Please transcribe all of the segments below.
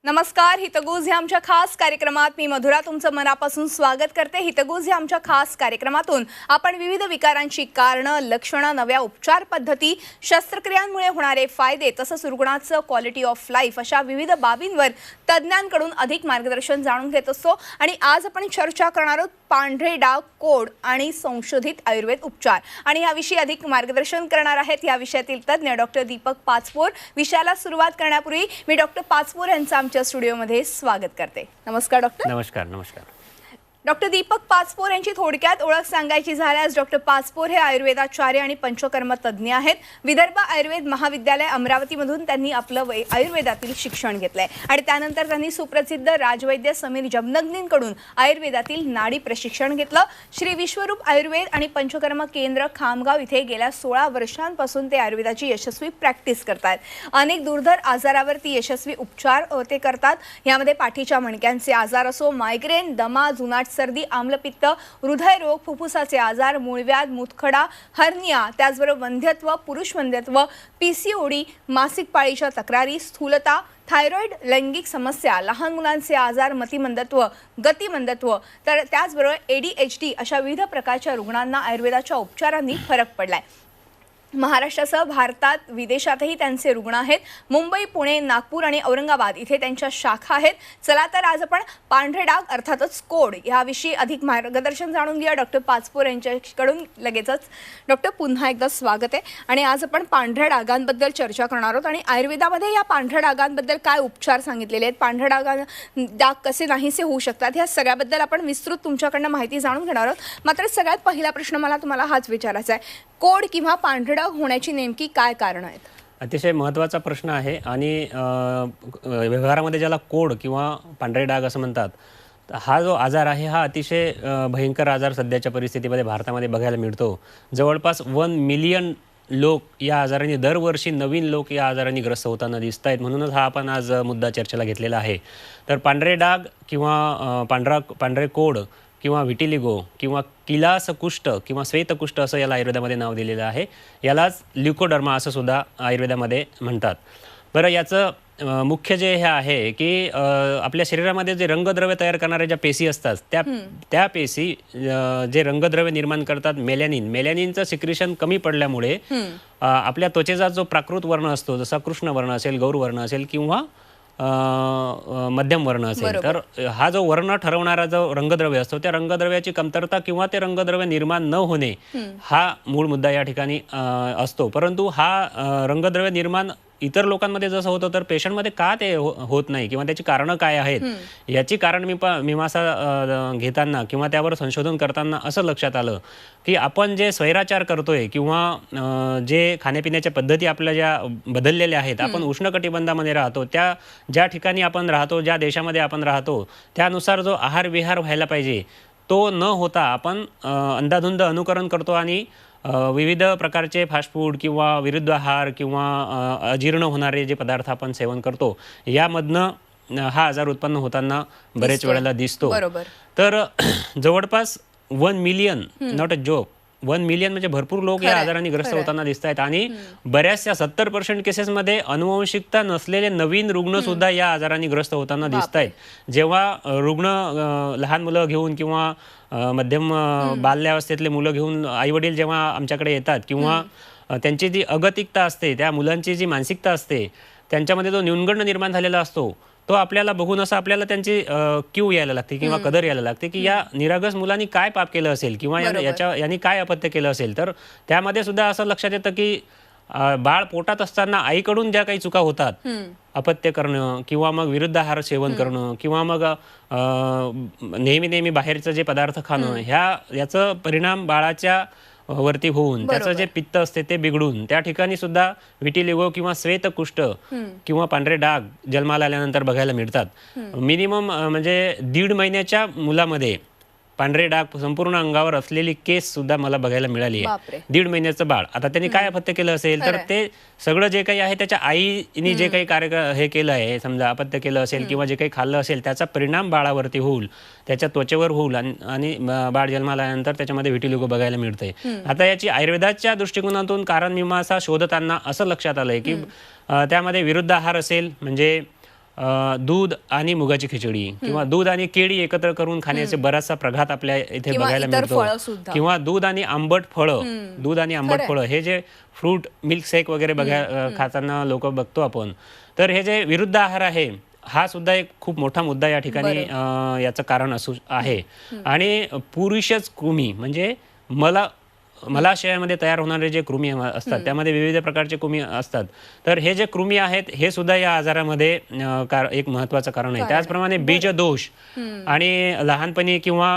नमस्कार. हितगुज या आमच्या खास कार्यक्रमात मी मधुरा तुमचं मनापासून स्वागत करते. हितगुज या आमच्या खास कार्यक्रमातून आपण विविध विकारांची कारणं, लक्षणं, नव्या उपचार पद्धती, शस्त्रक्रियांमुळे होणारे फायदे तसंच रुग्णाचं क्वालिटी ऑफ लाईफ अशा विविध बाबींवर तज्ज्ञांकडून अधिक मार्गदर्शन जाणून घेत असतो. आणि आज आपण चर्चा करणार आहोत पांढरे डाग, कोड आणि संशोधित आयुर्वेद उपचार. आणि याविषयी अधिक मार्गदर्शन करणार आहेत या विषयातील तज्ज्ञ डॉक्टर दीपक पाचपोर. विषयाला सुरुवात करण्यापूर्वी मी डॉक्टर पाचपोर यांचा आमच्या स्टुडिओमध्ये स्वागत करते. नमस्कार डॉक्टर. नमस्कार. नमस्कार. डॉक्टर दीपक पाचपोर यांची थोडक्यात ओळख सांगायची झाल्यास डॉक्टर पाचपोर हे आयुर्वेदाचार्य आणि पंचकर्म तज्ज्ञ आहेत. विदर्भ आयुर्वेद महाविद्यालय अमरावतीमधून त्यांनी आपलं आयुर्वेदातील शिक्षण घेतलंय आणि त्यानंतर त्यांनी सुप्रसिद्ध राजवैद्य समीर जमनग्नींकडून आयुर्वेदातील नाडी प्रशिक्षण घेतलं. श्री विश्वरूप आयुर्वेद आणि पंचकर्म केंद्र खामगाव इथे गेल्या 16 वर्षांपासून ते आयुर्वेदाची यशस्वी प्रॅक्टिस करतात. अनेक दुर्धर आजारावरती यशस्वी उपचार ते करतात. यामध्ये पाठीच्या मणक्यांचे आजार असो, मायग्रेन, दमा, जुनाट सर्दी, आम्लपित्त, हृदयरोग, फुफ्फुसाचे आजार, मूळव्याध, मुतखडा, हर्निया, त्याचबरोबर वंध्यत्व, पुरुष वंध्यत्व, पीसीओडी, मासिक पाळीच्या तक्रारी, स्थूलता, थायरॉइड, लैंगिक समस्या, लहान मुलांचे आजार, मतिमंदत्व, गतिमंदत्व, तर त्याचबरोबर ADHD अशा विविध प्रकारच्या रुग्णांना आयुर्वेदाच्या उपचारांनी फरक पडलाय. महाराष्ट्रासह भारतात विदेशातही त्यांचे रुग्ण आहेत. मुंबई, पुणे, नागपूर आणि औरंगाबाद इथे त्यांच्या शाखा आहेत. चला तर आज आपण पांढरे डाग अर्थातच कोड याविषयी अधिक मार्गदर्शन जाणून घेऊया डॉक्टर पाचपोर यांच्याकडून. लगेचच डॉक्टर पुन्हा एकदा स्वागत आहे. आणि आज आपण पांढऱ्या डागांबद्दल चर्चा करणार आहोत आणि आयुर्वेदामध्ये या पांढऱ्या डागांबद्दल काय उपचार सांगितलेले आहेत, पांढऱ्या डाग कसे नाहीसे होऊ शकतात, ह्या सगळ्याबद्दल आपण विस्तृत तुमच्याकडनं माहिती जाणून घेणार आहोत. मात्र सगळ्यात पहिला प्रश्न मला तुम्हाला हाच विचारायचा आहे, कोड किंवा पांढरे डाग होण्याची नेमकी काय कारण आहेत? अतिशय महत्त्वाचा प्रश्न आहे आणि व्यवहारामध्ये ज्याला कोड किंवा पांढरे डाग असं म्हणतात, हा जो आजार आहे हा अतिशय भयंकर आजार सध्याच्या परिस्थितीमध्ये भारतामध्ये बघायला मिळतो. जवळपास 1 मिलियन लोक या आजाराने दरवर्षी नवीन लोक या आजाराने ग्रस्त होताना दिसत आहेत. म्हणूनच हा आपण आज मुद्दा चर्चेला घेतलेला आहे. तर पांढरे डाग किंवा पांढरे कोड किंवा विटिलिगो किंवा किलास कुष्ठ किंवा श्वेतकुष्ठ असं याला आयुर्वेदामध्ये नाव दिलेलं आहे. यालाच ल्युकोडर्मा असं सुद्धा आयुर्वेदामध्ये म्हणतात. बरं, याचं मुख्य जे हे आहे की आपल्या शरीरामध्ये जे रंगद्रव्य तयार करणाऱ्या ज्या पेशी असतात त्या पेशी जे रंगद्रव्य निर्माण करतात, मेलॅनिनचं सिक्रेशन कमी पडल्यामुळे आपल्या त्वचेचा जो प्राकृत वर्ण असतो, जसा कृष्ण वर्ण असेल, गौर वर्ण असेल किंवा मध्यम वर्ण असेल, तर हा जो वर्ण ठरवणारा जो रंगद्रव्य असतो त्या रंगद्रव्याची कमतरता किंवा ते रंगद्रव्य निर्माण न होणे हा मूळ मुद्दा या ठिकाणी असतो. परंतु हा रंगद्रव्य निर्माण इतर लोकांमध्ये जसं होतं तर पेशंटमध्ये का ते होत नाही किंवा त्याची कारणं काय आहेत, याची कारण मीमांसा घेताना किंवा त्यावर संशोधन करताना असं लक्षात आलं की आपण जे स्वैराचार करतोय किंवा जे खाण्यापिण्याच्या पद्धती आपल्या ज्या बदललेल्या आहेत, आपण उष्णकटिबंधामध्ये राहतो, त्या ज्या ठिकाणी आपण राहतो, ज्या देशामध्ये आपण राहतो त्यानुसार जो आहार विहार व्हायला पाहिजे तो न होता आपण अंधाधुंद अनुकरण करतो आणि विविध प्रकारचे फास्ट फूड किंवा विरुद्ध आहार किंवा अजीर्ण होणारे जे पदार्थ आपण सेवन करतो यामधनं हा आजार उत्पन्न होताना बरेच वेळेला दिसतो. तर जवळपास 1 million, not a joke, 1 million म्हणजे भरपूर लोक या आजाराने ग्रस्त होताना दिसत आहेत. आणि बऱ्याचशा 70% केसेसमध्ये अनुवंशिकता नसलेले नवीन रुग्ण सुद्धा या आजाराने ग्रस्त होताना दिसत आहेत. जेव्हा रुग्ण लहान मुलं घेऊन किंवा मध्यम बाल्यावस्थेतले मुलं घेऊन आईवडील जेव्हा आमच्याकडे येतात किंवा त्यांची जी अगतिकता असते, त्या मुलांची जी मानसिकता असते, त्यांच्यामध्ये जो न्यूनगंड निर्माण झालेला असतो तो आपल्याला बघून असं आपल्याला त्यांची क्यू यायला लागते किंवा कदर यायला लागते की या निरागस मुलांनी काय पाप केलं असेल किंवा यांनी काय अपत्य केलं असेल. तर त्यामध्ये सुद्धा असं लक्षात येतं की बाळ पोटात असताना आईकडून ज्या काही चुका होतात, अपत्य करणं किंवा मग विरुद्ध आहार सेवन करणं किंवा मग नेहमी बाहेरचं जे पदार्थ खाणं, याचं परिणाम बाळाच्या वरती होऊन त्याचं जे पित्त असते ते बिघडून त्या ठिकाणी सुद्धा विटिलिगो किंवा श्वेतकुष्ठ किंवा पांढरे डाग जन्माला आल्यानंतर बघायला मिळतात. मिनिमम म्हणजे 1.5 महिन्याच्या मुलामध्ये पांढरे डाग संपूर्ण अंगावर असलेली केस सुद्धा मला बघायला मिळाली आहे. 1.5 महिन्याचं बाळ, आता त्यांनी काय अपत्य केलं असेल तर ते सगळं जे काही आहे त्याच्या आईने जे काही कार्य हे केलं आहे, समजा अपत्य केलं असेल किंवा जे काही खाल्लं असेल त्याचा परिणाम बाळावरती होईल, त्याच्या त्वचेवर होईल आणि बाळ जन्माला आल्यानंतर त्याच्यामध्ये विटिलिगो बघायला मिळते. आता याची आयुर्वेदाच्या दृष्टिकोनातून कारण मीमांसा शोधताना असं लक्षात आलंय की त्यामध्ये विरुद्ध आहार असेल म्हणजे दूध आणि मुगाची खिचडी किंवा दूध आणि केळी एकत्र करून खाण्याचे बराचसा प्रघात आपल्या इथे किंवा बघायला इतर मिळतो फळं सुद्धा. किंवा दूध आणि आंबट फळं हे जे फ्रूट मिल्क शेक वगैरे खाताना लोक बघतो आपण, तर हे जे विरुद्ध आहार आहे हा सुद्धा एक खूप मोठा मुद्दा या ठिकाणी याचं कारण असू आहे. आणि पुरुषच कृमी म्हणजे मलाशयामध्ये तयार होणारे जे कृमी असतात त्यामध्ये विविध प्रकारचे कृमी असतात, तर हे जे कृमी आहेत हे सुद्धा या आजारामध्ये एक महत्वाचं कारण आहे. त्याचप्रमाणे बीजदोष आणि लहानपणी किंवा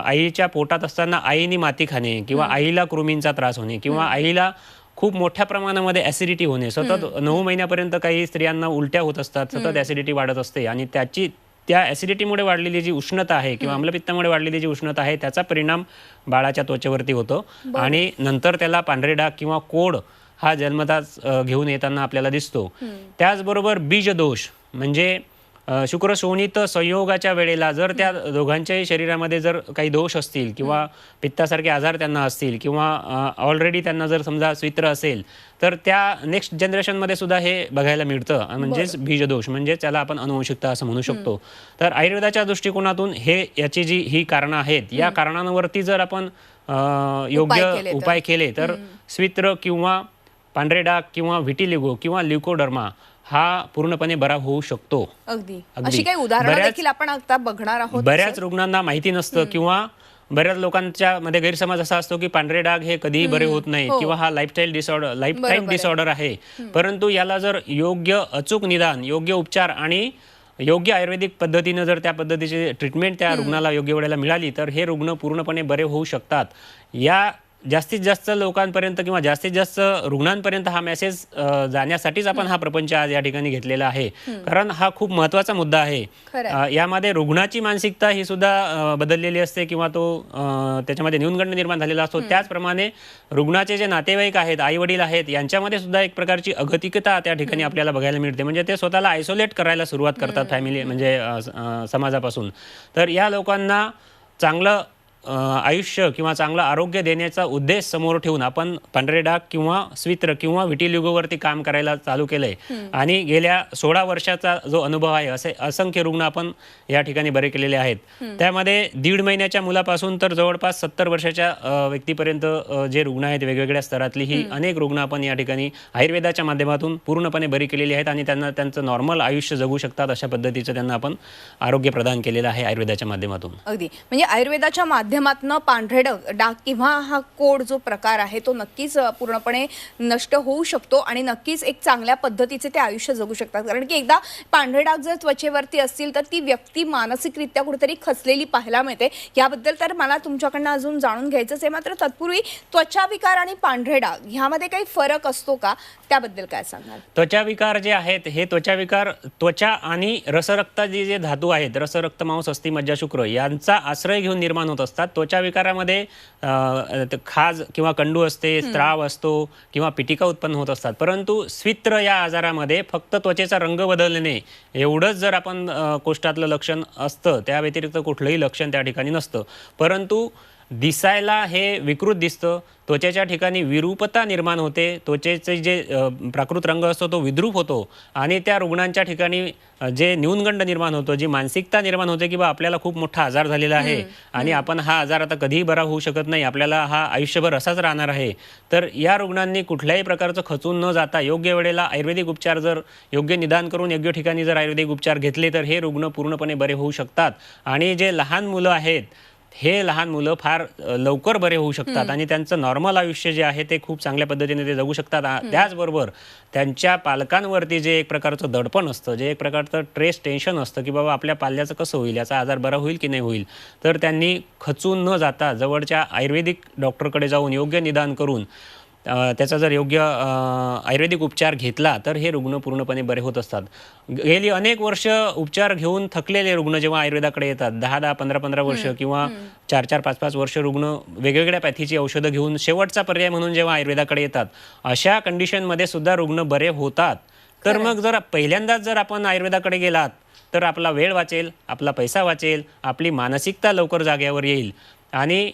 आईच्या पोटात असताना आईने माती खाणे किंवा आईला कृमींचा त्रास होणे किंवा आईला खूप मोठ्या प्रमाणामध्ये ऍसिडिटी होणे, सतत 9 महिन्यापर्यंत काही स्त्रियांना उलट्या होत असतात, सतत ऍसिडिटी वाढत असते आणि त्या ऍसिडिटीमुळे वाढलेली जी उष्णता आहे किंवा आम्लपित्तामुळे वाढलेली जी उष्णता आहे त्याचा परिणाम बाळाच्या त्वचेवरती होतो आणि नंतर त्याला पांढरे डाग किंवा कोड हा जन्मताच घेऊन येताना आपल्याला दिसतो. त्याचबरोबर बीजदोष म्हणजे शुक्र शोणित संयोगाच्या वेळेला जर त्या दोघांच्याही शरीरामध्ये जर काही दोष असतील किंवा पित्तासारखे आजार त्यांना असतील किंवा ऑलरेडी त्यांना जर समजा स्वित्र असेल तर त्या नेक्स्ट जनरेशनमध्ये सुद्धा हे बघायला मिळतं. म्हणजेच बीजदोष म्हणजे त्याला आपण अनुवंशिकता असं म्हणू शकतो. तर आयुर्वेदाच्या दृष्टिकोनातून याची जी ही कारणं आहेत या कारणांवरती जर आपण योग्य उपाय केले तर स्वित्र किंवा पांढरे डाग किंवा व्हिटिलिगो किंवा ल्युकोडर्मा हा पूर्णपणे बरा होऊ शकतो. अगदी अशी काही उदाहरणं देखील आपण आता बघणार आहोत. बऱ्याच रुग्णांना माहिती नसतं किंवा बऱ्याच लोकांच्या मध्ये गैरसमज असा असतो की पांढरे डाग हे कधीही बरे होत नाही किंवा हा लाईफटाईम डिसऑर्डर आहे. परंतु याला जर योग्य अचूक निदान, योग्य उपचार आणि योग्य आयुर्वेदिक पद्धतीने जर त्या पद्धतीची ट्रीटमेंट त्या रुग्णाला योग्य वेळेला मिळाली तर हे रुग्ण पूर्णपणे बरे होऊ शकतात. या जास्तीत जास्त लोकांपर्यंत किंवा जास्तीत जास्त रुग्णांपर्यंत हा मेसेज जाण्यासाठीच आपण हा प्रपंच आज या ठिकाणी घेतलेला आहे, कारण हा खूप महत्वाचा मुद्दा आहे. यामध्ये रुग्णाची मानसिकता ही सुद्धा बदललेली असते किंवा तो त्याच्यामध्ये न्यूनगंड निर्माण झालेला असतो. त्याचप्रमाणे रुग्णाचे जे नातेवाईक आहेत, आई वडील आहेत, यांच्यामध्ये सुद्धा एक प्रकारची अगतिकता त्या ठिकाणी आपल्याला बघायला मिळते. म्हणजे ते स्वतःला आयसोलेट करायला सुरुवात करतात फॅमिली म्हणजे समाजापासून. तर या लोकांना चांगलं आयुष्य किंवा चांगलं आरोग्य देण्याचा उद्देश समोर ठेवून आपण पांढरे डाग किंवा स्वित्र किंवा व्हिटिलिगोवरती काम करायला चालू केलंय आणि गेल्या 16 वर्षाचा जो अनुभव आहे असे असंख्य रुग्ण आपण या ठिकाणी बरे केलेले आहेत. त्यामध्ये 1.5 महिन्याच्या मुलापासून तर जवळपास 70 वर्षाच्या व्यक्तीपर्यंत जे रुग्ण आहेत वेगवेगळ्या स्तरातली ही अनेक रुग्ण आपण या ठिकाणी आयुर्वेदाच्या माध्यमातून पूर्णपणे बरी केलेली आहेत आणि त्यांना त्यांचं नॉर्मल आयुष्य जगू शकतात अशा पद्धतीचं त्यांना आपण आरोग्य प्रदान केलेलं आहे आयुर्वेदाच्या माध्यमातून. अगदी म्हणजे आयुर्वेदाच्या माध्यमातून पांढरे डाग किंवा हा कोड जो प्रकार आहे तो नक्कीच पूर्णपणे नष्ट होऊ शकतो आणि नक्कीच एक चांगल्या पद्धतीचे ते आयुष्य जगू शकतात. कारण की एकदा पांढरे डाग जर त्वचेवरती असतील तर ती व्यक्ती मानसिकरित्या कुठेतरी खचलेली पाहायला मिळते. याबद्दल तर मला तुमच्याकडनं अजून जाणून घ्यायचंच आहे. मात्र तत्पूर्वी त्वचा विकार आणि पांढरे डाग ह्यामध्ये काही फरक असतो का, त्याबद्दल काय सांगाल? त्वचा विकार जे आहेत हे त्वचा विकार त्वचा आणि रसरक्ताचे जे धातू आहेत, रसरक्त मांस अस्थि मज्जा शुक्र यांचा आश्रय घेऊन निर्माण होत असतात. त्वचा विकारामध्ये खाज किंवा कंडू असते, स्त्राव असतो किंवा पिटिका उत्पन्न होत असतात. परंतु स्वित्र या आजारामध्ये फक्त त्वचेचा रंग बदलणे एवढंच जर आपण कोष्ठातलं लक्षण असतं, त्या व्यतिरिक्त कुठलंही लक्षण त्या ठिकाणी नसतं. परंतु दिसायला हे विकृत दिसतं, त्वचेच्या ठिकाणी विरूपता निर्माण होते, त्वचेचे जे प्राकृत रंग असतो तो विद्रूप होतो आणि त्या रुग्णांच्या ठिकाणी जे न्यूनगंड निर्माण होतो, जी मानसिकता निर्माण होते की बा आपल्याला खूप मोठा आजार झालेला आहे आणि आपण हा आजार आता कधीही बरा होऊ शकत नाही, आपल्याला हा आयुष्यभर असाच राहणार आहे. तर या रुग्णांनी कुठल्याही प्रकारचं खचून न जाता योग्य वेळेला आयुर्वेदिक उपचार जर योग्य निदान करून योग्य ठिकाणी जर आयुर्वेदिक उपचार घेतले तर हे रुग्ण पूर्णपणे बरे होऊ शकतात. आणि जे लहान मुलं आहेत हे लहान मुलं फार लवकर बरे होऊ शकतात आणि त्यांचं नॉर्मल आयुष्य जे आहे ते खूप चांगल्या पद्धतीने ते जगू शकतात. त्याचबरोबर त्यांच्या पालकांवरती जे एक प्रकारचं दडपण असतं, जे एक प्रकारचं टेन्शन असतं की बाबा आपल्या पाल्याचं कसं होईल, याचा आजार बरा होईल की नाही होईल, तर त्यांनी खचून न जाता जवळच्या आयुर्वेदिक डॉक्टरकडे जाऊन योग्य निदान करून त्याचा जर योग्य आयुर्वेदिक उपचार घेतला तर हे रुग्ण पूर्णपणे बरे होत असतात. गेली अनेक वर्ष उपचार घेऊन थकलेले रुग्ण जेव्हा आयुर्वेदाकडे येतात, 10-10, 15-15 वर्ष किंवा 4-4, 5-5 वर्ष रुग्ण वेगवेगळ्या पॅथीची औषधं घेऊन शेवटचा पर्याय म्हणून जेव्हा आयुर्वेदाकडे येतात, अशा कंडिशनमध्ये सुद्धा रुग्ण बरे होतात. तर मग जर पहिल्यांदाच जर आपण आयुर्वेदाकडे गेलात तर आपला वेळ वाचेल, आपला पैसा वाचेल, आपली मानसिकता लवकर जाग्यावर येईल आणि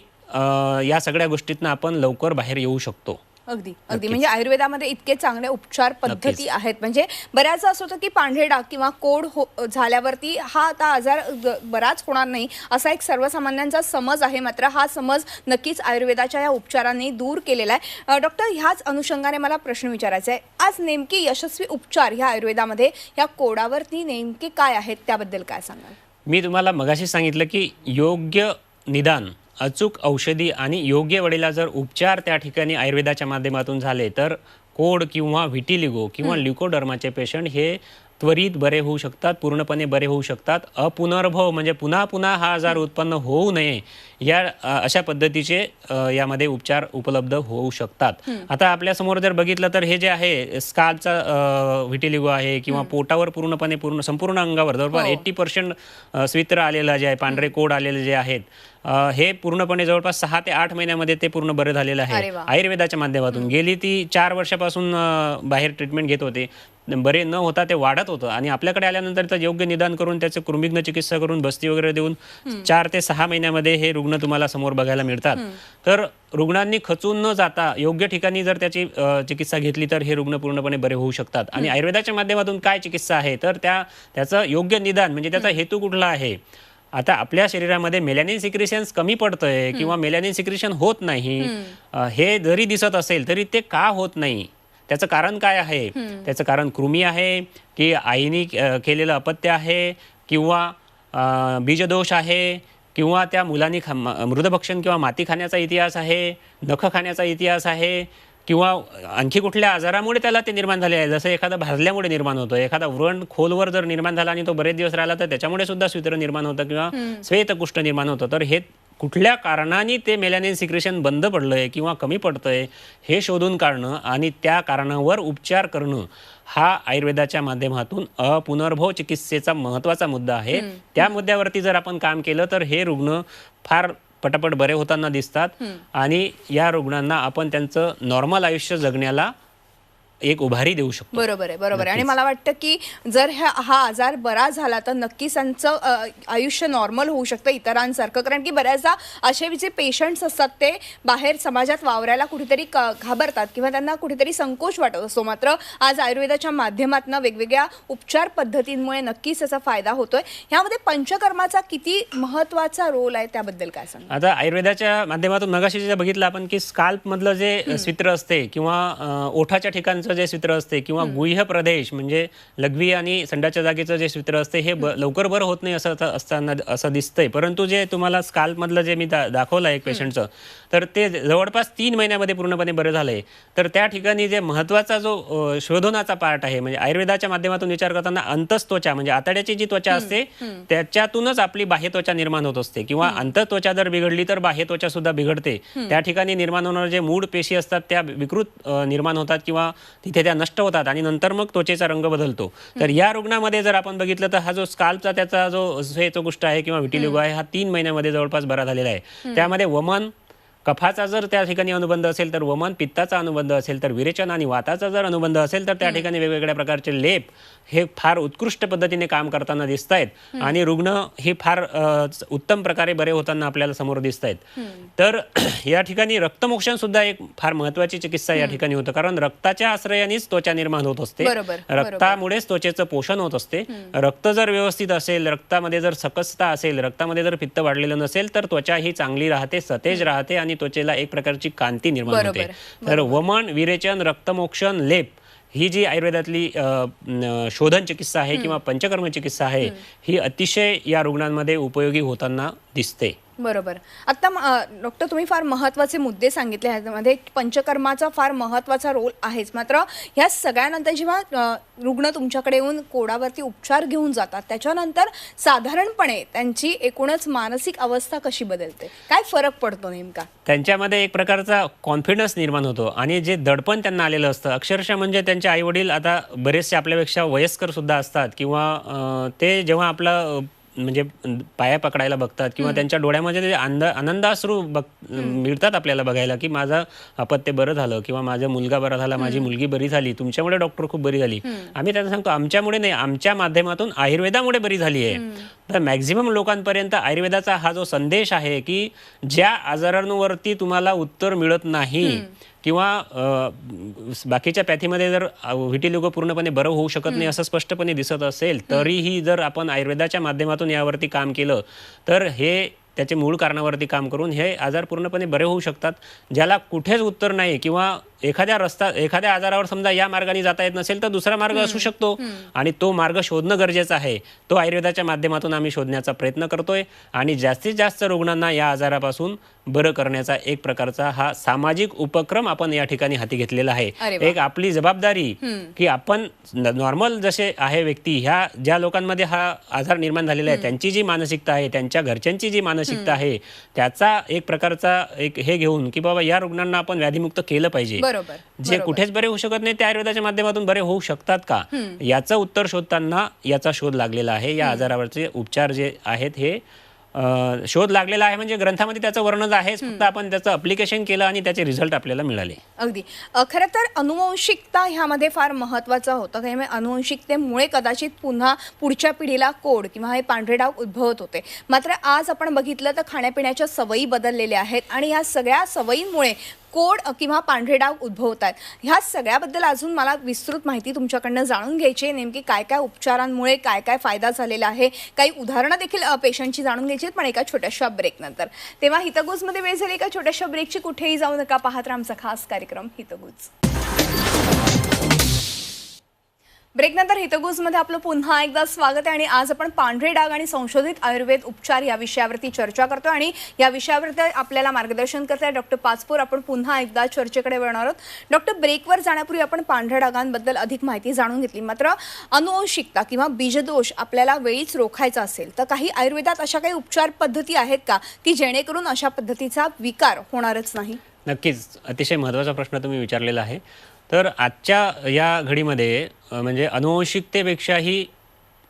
या सगळ्या गोष्टीतनं आपण लवकर बाहेर येऊ शकतो. अगदी अगदी म्हणजे आयुर्वेदामध्ये इतके चांगले उपचार पद्धती आहेत. म्हणजे बऱ्याचदा असं होतं की पांढरे डाग किंवा कोड झाल्यावरती हा आता आजार बराच होणार नाही असा एक सर्वसामान्यांचा समज आहे. मात्र हा समज नक्कीच आयुर्वेदाच्या या उपचारांनी दूर केलेला आहे. डॉक्टर, ह्याच अनुषंगाने मला प्रश्न विचारायचा आहे, आज नेमके यशस्वी उपचार ह्या आयुर्वेदामध्ये ह्या कोडावरती नेमके काय आहेत त्याबद्दल काय सांगाल? मी तुम्हाला मगाशी सांगितलं की योग्य निदान, अचूक औषधी आणि योग्य वेळेला जर उपचार त्या ठिकाणी आयुर्वेदाच्या माध्यमातून झाले तर कोड किंवा व्हिटिलिगो किंवा ल्युकोडर्माचे पेशंट हे त्वरित बरे होऊ शकतात, पूर्णपणे बरे होऊ शकतात. अपुनर्भव म्हणजे पुन्हा पुन्हा हा आजार उत्पन्न होऊ नये या अशा पद्धतीचे यामध्ये उपचार उपलब्ध होऊ शकतात. आता आपल्यासमोर जर बघितलं तर हे जे आहे स्काल्पचा व्हिटिलिगो आहे किंवा पोटावर पूर्ण संपूर्ण अंगावर जवळपास 80% स्वित्र आलेलं जे आहे, पांढरे कोड आलेले जे आहेत, हे पूर्णपणे जवळपास 6 ते 8 महिन्यामध्ये ते पूर्ण बरं झालेलं आहे आयुर्वेदाच्या माध्यमातून. गेली ती 4 वर्षापासून बाहेर ट्रीटमेंट घेत होते, बरे न होता ते वाढत होतं आणि आपल्याकडे आल्यानंतर तर योग्य निदान करून त्याचं कृमिघ्न चिकित्सा करून बस्ती वगैरे देऊन 4 ते 6 महिन्यामध्ये हे रुग्ण तुम्हाला समोर बघायला मिळतात. तर रुग्णांनी खचून न जाता योग्य ठिकाणी जर त्याची चिकित्सा घेतली तर हे रुग्ण पूर्णपणे बरे होऊ शकतात. आणि आयुर्वेदाच्या माध्यमातून काय चिकित्सा आहे तर त्याचं योग्य निदान म्हणजे त्याचा हेतू कुठला आहे. आता आपल्या शरीरामध्ये मेलॅनिन सिक्रेशन्स कमी पडतंय किंवा मेलॅनिन सिक्रेशन होत नाही हे जरी दिसत असेल तरी ते का होत नाही, त्याचं कारण काय आहे? त्याचं कारण कृमी आहे की आईने केलेलं अपत्य आहे किंवा बीजदोष आहे किंवा त्या मुलांनी मृदभक्षण किंवा माती खाण्याचा इतिहास आहे, नख खाण्याचा इतिहास आहे किंवा आणखी कुठल्या आजारामुळे त्याला ते निर्माण झाले आहे. जसं एखादा भाजल्यामुळे निर्माण होतं, एखादा व्रण खोलवर जर निर्माण झाला आणि तो बरेच दिवस राहिला तर त्याच्यामुळे सुद्धा स्वित्र निर्माण होतं किंवा श्वेतकुष्ठ निर्माण होतं. तर हे कुठल्या कारणाने ते मेलॅनिन सिक्रेशन बंद पडलंय किंवा कमी पडतंय हे शोधून काढणं आणि त्या कारणावर उपचार करणं हा आयुर्वेदाच्या माध्यमातून अपुनर्भव चिकित्सेचा महत्त्वाचा मुद्दा आहे. त्या मुद्द्यावरती जर आपण काम केलं तर हे रुग्ण फार पटापट बरे होताना दिसतात आणि या रुग्णांना आपण त्यांचं नॉर्मल आयुष्य जगण्याला एक उभारी देऊ शकतो. बरोबर आहे. आणि मला वाटतं की जर हा आजार बरा झाला तर नक्कीच त्यांचं आयुष्य नॉर्मल होऊ शकतं इतरांसारखं. कारण की बऱ्याचदा असे जे पेशंट्स असतात ते बाहेर समाजात वावरायला कुठेतरी घाबरतात किंवा त्यांना कुठेतरी संकोच वाटत असतो. मात्र आज आयुर्वेदाच्या माध्यमातून वेगवेगळ्या उपचार पद्धतींमुळे नक्कीच त्याचा फायदा होतोय. ह्यामध्ये पंचकर्माचा किती महत्त्वाचा रोल आहे त्याबद्दल काय सांगा? आता आयुर्वेदाच्या माध्यमातून मगाशी जे बघितलं आपण की स्काल्प मधलं जे स्वित्र असते किंवा ओठाच्या ठिकाणचं जे स्वित्र असते किंवा गुह्य प्रदेश म्हणजे लघवी आणि संडाच्या जागेचं जे स्वित्र असते हे लवकर बरं होत नाही असं दिसतंय. परंतु जे तुम्हाला स्काल्प मधलं जे मी दाखवलं एक पेशंटचं तर ते जवळपास 3 महिन्यामध्ये पूर्णपणे बरं झालंय. तर त्या ठिकाणी जे महत्त्वाचा जो शोधनाचा पार्ट आहे म्हणजे आयुर्वेदाच्या माध्यमातून विचार करताना अंतस्त्वचा म्हणजे आतड्याची जी त्वचा असते त्याच्यातूनच आपली बाह्य त्वचा निर्माण होत असते किंवा अंतत्वचा जर बिघडली तर बाह्य त्वचा सुद्धा बिघडते. त्या ठिकाणी निर्माण होणारे जे मूळ पेशी असतात त्या विकृत निर्माण होतात किंवा तिथे त्या नष्ट होतात आणि नंतर मग त्वचेचा रंग बदलतो. तर या रुग्णामध्ये जर आपण बघितलं तर हा जो स्काल्पचा त्याचा जो श्वेतकुष्ठ आहे किंवा व्हिटिलिगो आहे हा 3 महिन्यामध्ये जवळपास बरा झालेला आहे. त्यामध्ये वमन कफाचा जर त्या ठिकाणी अनुबंध असेल तर वमन, पित्ताचा अनुबंध असेल तर विरेचन आणि वाताचा जर अनुबंध असेल तर त्या ठिकाणी वेगवेगळ्या प्रकारचे लेप हे फार उत्कृष्ट पद्धतीने काम करताना दिसत आहेत आणि रुग्ण हे फार उत्तम प्रकारे बरे होताना आपल्याला समोर दिसत आहेत. तर या ठिकाणी रक्तमोक्षण सुद्धा एक फार महत्त्वाची चिकित्सा या ठिकाणी होतं कारण रक्ताच्या आश्रयानेच त्वचा निर्माण होत असते, रक्तामुळेच त्वचेचं पोषण होत असते. रक्त जर व्यवस्थित असेल, रक्तामध्ये जर सकसता असेल, रक्तामध्ये जर पित्त वाढलेलं नसेल तर त्वचा ही चांगली राहते, सतेज राहते आणि त्वचेला एक प्रकारची कांती निर्माण होते. तर वमन, विरेचन, रक्तमोक्षण, लेप ही जी आयुर्वेदातली शोधन चिकित्सा आहे किंवा पंचकर्म चिकित्सा आहे ही अतिशय या रुग्णांमध्ये उपयोगी होताना दिसते. बरोबर. आता डॉक्टर तुम्ही फार महत्त्वाचे मुद्दे सांगितले ह्यामध्ये पंचकर्माचा फार महत्त्वाचा रोल आहेच. मात्र ह्या सगळ्यानंतर जेव्हा रुग्ण तुमच्याकडे येऊन कोडावरती उपचार घेऊन जातात त्याच्यानंतर साधारणपणे त्यांची एकूणच मानसिक अवस्था कशी बदलते, काय फरक पडतो नेमका? त्यांच्यामध्ये एक प्रकारचा कॉन्फिडन्स निर्माण होतो आणि जे दडपण त्यांना आलेलं असतं अक्षरशः म्हणजे त्यांचे आई वडील आता बरेचसे आपल्यापेक्षा वयस्कर सुद्धा असतात किंवा ते जेव्हा आपला म्हणजे पाया पकडायला बघतात किंवा त्यांच्या डोळ्यामध्ये ते आनंदाश्रू मिळतात आपल्याला बघायला की माझं अपत्य बरं झालं किंवा माझा मुलगा बरा झाला, माझी मुलगी बरी झाली, तुमच्यामुळे डॉक्टर खूप बरी झाली. आम्ही त्यांना सांगतो आमच्यामुळे नाही, आमच्या माध्यमातून आयुर्वेदामुळे बरी झाली आहे. तर मॅक्झिमम लोकांपर्यंत आयुर्वेदाचा हा जो संदेश आहे की ज्या आजारांवरती तुम्हाला उत्तर मिळत नाही किंवा बाकीच्या पॅथीमध्ये जर व्हिटिलिगो पूर्णपणे बरं होऊ शकत नाही असं स्पष्टपणे दिसत असेल, तरीही जर आपण आयुर्वेदाच्या माध्यमातून यावरती काम केलं तर हे त्याचे मूळ कारणावरती काम करून हे आजार पूर्णपणे बरे होऊ शकतात. ज्याला कुठेच उत्तर नाही किंवा एखाद्या आजारावर समजा या मार्गाने जाता येत नसेल तर दुसरा मार्ग असू शकतो आणि तो मार्ग शोधणं गरजेचं आहे. तो आयुर्वेदाच्या माध्यमातून आम्ही शोधण्याचा प्रयत्न करतोय आणि जास्तीत जास्त रुग्णांना या आजारापासून बरं करण्याचा एक प्रकारचा हा सामाजिक उपक्रम आपण या ठिकाणी हाती घेतलेला आहे. एक आपली जबाबदारी की आपण नॉर्मल जसे आहे व्यक्ती, ह्या ज्या लोकांमध्ये हा आजार निर्माण झालेला आहे त्यांची जी मानसिकता आहे, त्यांच्या घरच्यांची जी मानसिकता आहे, त्याचा एक प्रकारचा एक हे घेऊन की बाबा या रुग्णांना आपण व्याधीमुक्त केलं पाहिजे. जे कुठेच बरे होऊ शकत नाही ते आयुर्वेदाच्या माध्यमातून बरे होऊ शकतात का, याचं उत्तर शोधताना याचा शोध लागलेला आहे. या आजारावरचे उपचार जे आहेत हे शोध लागलेला आहे. म्हणजे ग्रंथामध्ये त्याचं वर्णन आहेच, फक्त आपण त्याचं अप्लिकेशन केलं आणि त्याचे रिझल्ट आपल्याला मिळाले. अगदी खरं तर अनुवंशिकता ह्यामध्ये फार महत्त्वाचं होतं. त्यामुळे अनुवंशिकतेमुळे कदाचित पुन्हा पुढच्या पिढीला कोड किंवा हे पांढरे डाग उद्भवत होते. मात्र आज आपण बघितलं तर खाण्यापिण्याच्या सवयी बदललेल्या आहेत आणि ह्या सगळ्या सवयींमुळे कोड किंवा पांढरे डाग उद्भवत आहेत. ह्या सगळ्याबद्दल अजून मला विस्तृत माहिती तुमच्याकडनं जाणून घ्यायची आहे. नेमकी काय काय उपचारांमुळे काय काय फायदा झालेला आहे, काही उदाहरणं देखील पेशंटची जाणून घ्यायची आहेत, पण एका छोट्याशा ब्रेकनंतर. तेव्हा हितगुजमध्ये वेळ झाली एका छोट्याशा ब्रेकची. कुठेही जाऊ नका, पाहत राहा आमचा खास कार्यक्रम हितगुज. ब्रेकनंतर हितगुजमध्ये आपलं पुन्हा एकदा स्वागत आहे आणि आज आपण पांढरे डाग आणि संशोधित आयुर्वेद उपचार या विषयावरती चर्चा करतो आणि या विषयावरती आपल्याला मार्गदर्शन करताय डॉक्टर पाचपोर. आपण पुन्हा एकदा चर्चेकडे वळणार आहोत. डॉक्टर, ब्रेकवर जाण्यापूर्वी आपण पांढऱ्या डागांबद्दल अधिक माहिती जाणून घेतली. मात्र अनुवंशिकता किंवा बीजदोष आपल्याला वेळीच रोखायचा असेल तर काही आयुर्वेदात अशा काही उपचार पद्धती आहेत का की जेणेकरून अशा पद्धतीचा विकार होणारच नाही? नक्कीच, अतिशय महत्त्वाचा प्रश्न तुम्ही विचारलेला आहे. तर आजच्या या घडीमध्ये म्हणजे अनुवंशिकतेपेक्षाही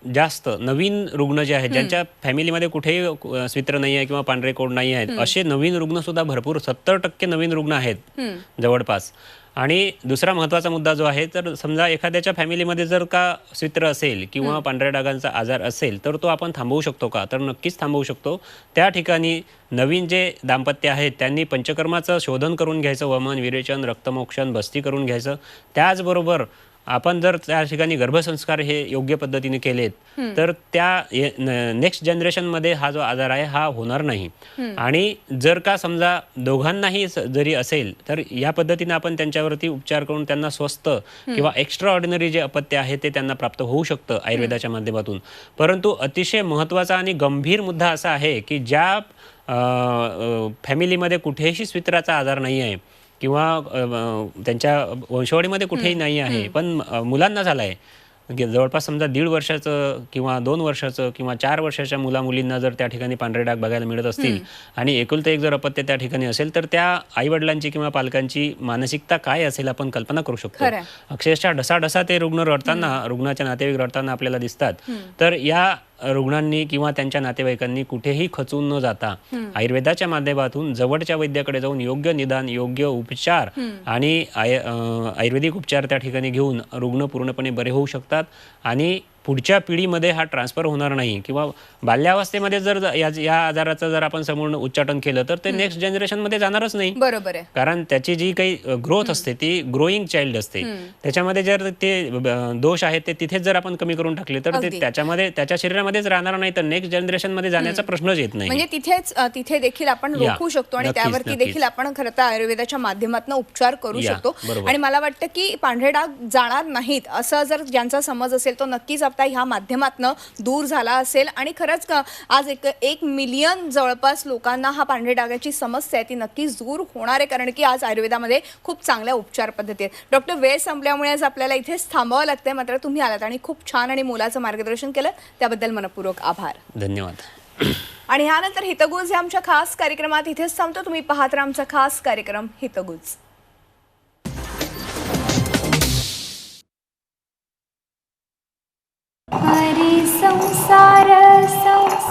जास्त नवीन रुग्ण जे आहेत, ज्यांच्या फॅमिलीमध्ये कुठेही स्वित्र नाही आहे किंवा पांढरे कोड नाही आहेत, असे नवीन रुग्ण सुद्धा भरपूर 70% नवीन रुग्ण आहेत जवळपास. आणि दुसरा महत्त्वाचा मुद्दा जो आहे, तर समजा एखाद्याच्या फॅमिलीमध्ये जर का स्वित्र असेल किंवा पांढऱ्या डागांचा आजार असेल तर तो आपण थांबवू शकतो का? तर नक्कीच थांबवू शकतो. त्या ठिकाणी नवीन जे दाम्पत्य आहेत त्यांनी पंचकर्माचं शोधन करून घ्यायचं, वमन, विरेचन, रक्तमोक्षण, बस्ती करून घ्यायचं. त्याचबरोबर आपण जर त्या ठिकाणी गर्भसंस्कार हे योग्य पद्धतीने केलेत तर त्या नेक्स्ट जनरेशनमध्ये हा जो आजार आहे हा होणार नाही. आणि जर का समजा दोघांनाही जरी असेल तर या पद्धतीने आपण त्यांच्यावरती उपचार करून त्यांना स्वस्त किंवा एक्स्ट्रा ऑर्डिनरी जे अपत्य आहे ते त्यांना प्राप्त होऊ शकतं आयुर्वेदाच्या माध्यमातून. परंतु अतिशय महत्त्वाचा आणि गंभीर मुद्दा असा आहे की ज्या फॅमिलीमध्ये कुठेही स्वित्राचा आजार नाही आहे किंवा त्यांच्या वंशवाडीमध्ये कुठेही नाही आहे पण मुलांना झाला आहे, जवळपास समजा 1.5 वर्षाचं किंवा 2 वर्षाचं किंवा 4 वर्षाच्या मुलींना जर त्या ठिकाणी पांढरे डाग बघायला मिळत असतील आणि एकुलते एक जर अपत्य त्या ठिकाणी असेल तर त्या आईवडिलांची किंवा पालकांची मानसिकता काय असेल आपण कल्पना करू शकतो. अक्षरशः ढसाढसा ते रुग्ण रडताना, रुग्णाच्या नातेवाईक रडताना आपल्याला दिसतात. तर या रुग्णांनी किंवा त्यांच्या नातेवाईकांनी कुठेही खचून न जाता आयुर्वेदाच्या माध्यमातून जवळच्या वैद्याकडे जाऊन योग्य निदान, योग्य उपचार आणि आयुर्वेदिक उपचार त्या ठिकाणी घेऊन रुग्ण पूर्णपणे बरे होऊ शकतात आणि पुढच्या पिढीमध्ये हा ट्रान्सफर होणार नाही. किंवा बाल्यावस्थेमध्ये जर या आजाराचं जर आपण समूळ उच्चाटन केलं तर ते नेक्स्ट जनरेशनमध्ये जाणारच नाही. बरोबर आहे. कारण त्याची जी काही ग्रोथ असते ती ग्रोईंग चाइल्ड असते. त्याच्यामध्ये जर ते दोष आहेत ते तिथेच जर आपण कमी करून टाकले तर ते त्याच्या शरीरामध्येच राहणार नाही तर नेक्स्ट जनरेशनमध्ये जाण्याचा प्रश्नच येत नाही. म्हणजे तिथे देखील आपण रोखू शकतो आणि त्यावरती देखील आपण खरं तर आयुर्वेदाच्या माध्यमातून उपचार करू शकतो. आणि मला वाटतं की पांढरे डाग जाणार नाहीत असं जर ज्यांचा समज असेल तो नक्कीच आता ह्या माध्यमातनं दूर झाला असेल. आणि खरंच आज 1 मिलियन जवळपास लोकांना हा पांढरे डागाची समस्या आहे ती नक्कीच दूर होणार आहे, कारण की आज आयुर्वेदामध्ये खूप चांगल्या उपचार पद्धती आहेत. डॉक्टर, वेळ संपल्यामुळे आज आपल्याला इथेच थांबावं लागतंय, मात्र तुम्ही आलात आणि खूप छान आणि मोलाचं मार्गदर्शन केलं त्याबद्दल मनपूर्वक आभार. धन्यवाद. आणि ह्यानंतर हितगुज या आमच्या खास कार्यक्रमात इथेच थांबतो. तुम्ही पाहत राहा आमचा खास कार्यक्रम हितगुज.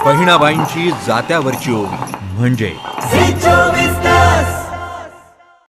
बहिणाबाईंची जात्यावरची ओवी म्हणजे